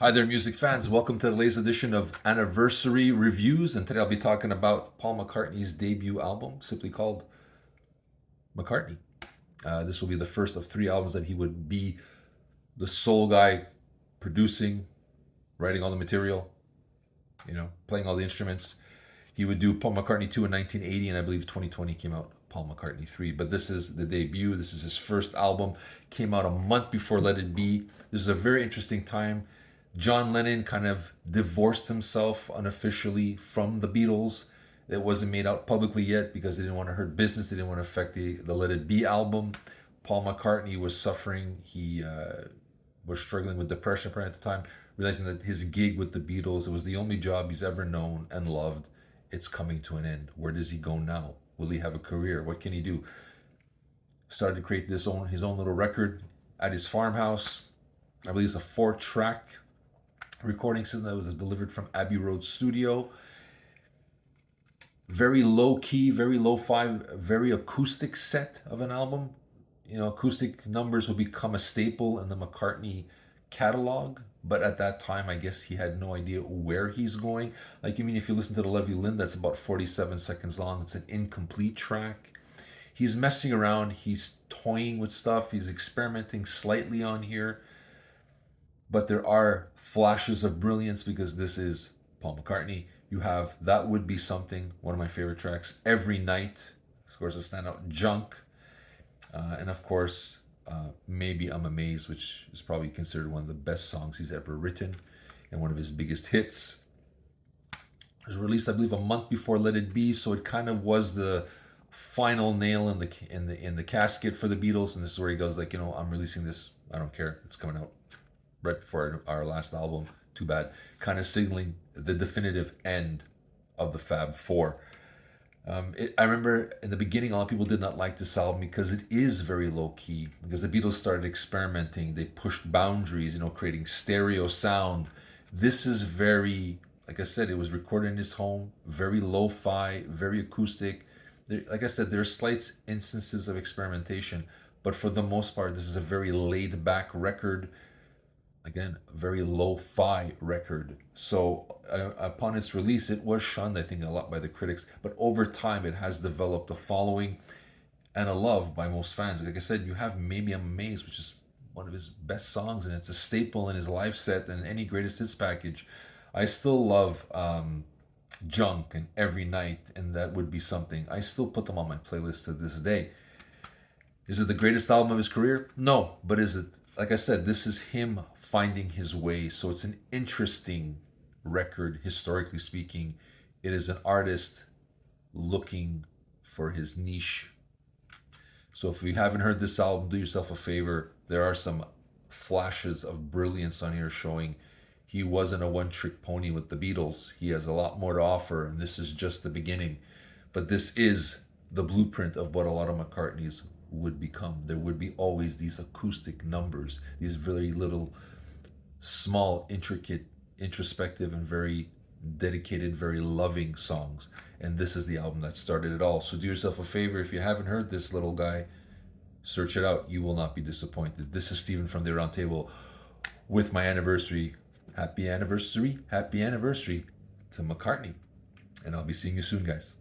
Hi there, music fans. Welcome to the latest edition of Anniversary Reviews. And today I'll be talking about Paul McCartney's debut album, simply called McCartney. This will be the first of three albums that he would be the sole guy producing, writing all the material, playing all the instruments. He would do Paul McCartney 2 in 1980, and I believe 2020 came out Paul McCartney 3. But this is the debut. This is his first album. Came out a month before Let It Be. This is a very interesting time. John Lennon kind of divorced himself unofficially from the Beatles. It wasn't made out publicly yet because they didn't want to hurt business. They didn't want to affect the Let It Be album. Paul McCartney was suffering. He was struggling with depression at the time, realizing that his gig with the Beatles, it was the only job he's ever known and loved. It's coming to an end. Where does he go now? Will he have a career? What can he do? Started to create his own little record at his farmhouse. I believe it's a 4-track recording system that was delivered from Abbey Road Studio. Very low key, very lo-fi, very acoustic set of an album. Acoustic numbers will become a staple in the McCartney catalog, but at that time, I guess he had no idea where he's going. If you listen to the Love You Lynn, that's about 47 seconds long. It's an incomplete track. He's messing around. He's toying with stuff. He's experimenting slightly on here. But there are flashes of brilliance because this is Paul McCartney. You have That Would Be Something, one of my favorite tracks, Every Night, of course, a standout, Junk, and of course, Maybe I'm Amazed, which is probably considered one of the best songs he's ever written and one of his biggest hits. It was released, I believe, a month before Let It Be, so it kind of was the final nail in the casket for the Beatles. And this is where he goes, I'm releasing this. I don't care. It's coming out right before our last album. Too bad. Kind of signaling the definitive end of the Fab Four. I remember in the beginning, a lot of people did not like this album because it is very low key. Because the Beatles started experimenting, they pushed boundaries, creating stereo sound. This is very, like I said, it was recorded in his home, very lo-fi, very acoustic. Like I said, there are slight instances of experimentation, but for the most part, this is a very laid-back record. Again, very lo-fi record. So upon its release, it was shunned, I think, a lot by the critics. But over time, it has developed a following and a love by most fans. Like I said, you have Maybe I'm Amazed, which is one of his best songs, and it's a staple in his live set and any greatest hits package. I still love Junk and Every Night, and That Would Be Something. I still put them on my playlist to this day. Is it the greatest album of his career? No, but is it? Like I said, this is him finding his way. So it's an interesting record, historically speaking. It is an artist looking for his niche. So if you haven't heard this album, do yourself a favor. There are some flashes of brilliance on here showing he wasn't a one-trick pony with the Beatles. He has a lot more to offer, and this is just the beginning. But this is the blueprint of what a lot of McCartney's would become. There would be always these acoustic numbers, these very little, small, intricate, introspective, and very dedicated, very loving songs. And this is the album that started it all. So do yourself a favor. If you haven't heard this little guy, search it out. You will not be disappointed. This is Steven from the Aroundtable with my anniversary. Happy anniversary to McCartney. And I'll be seeing you soon, guys.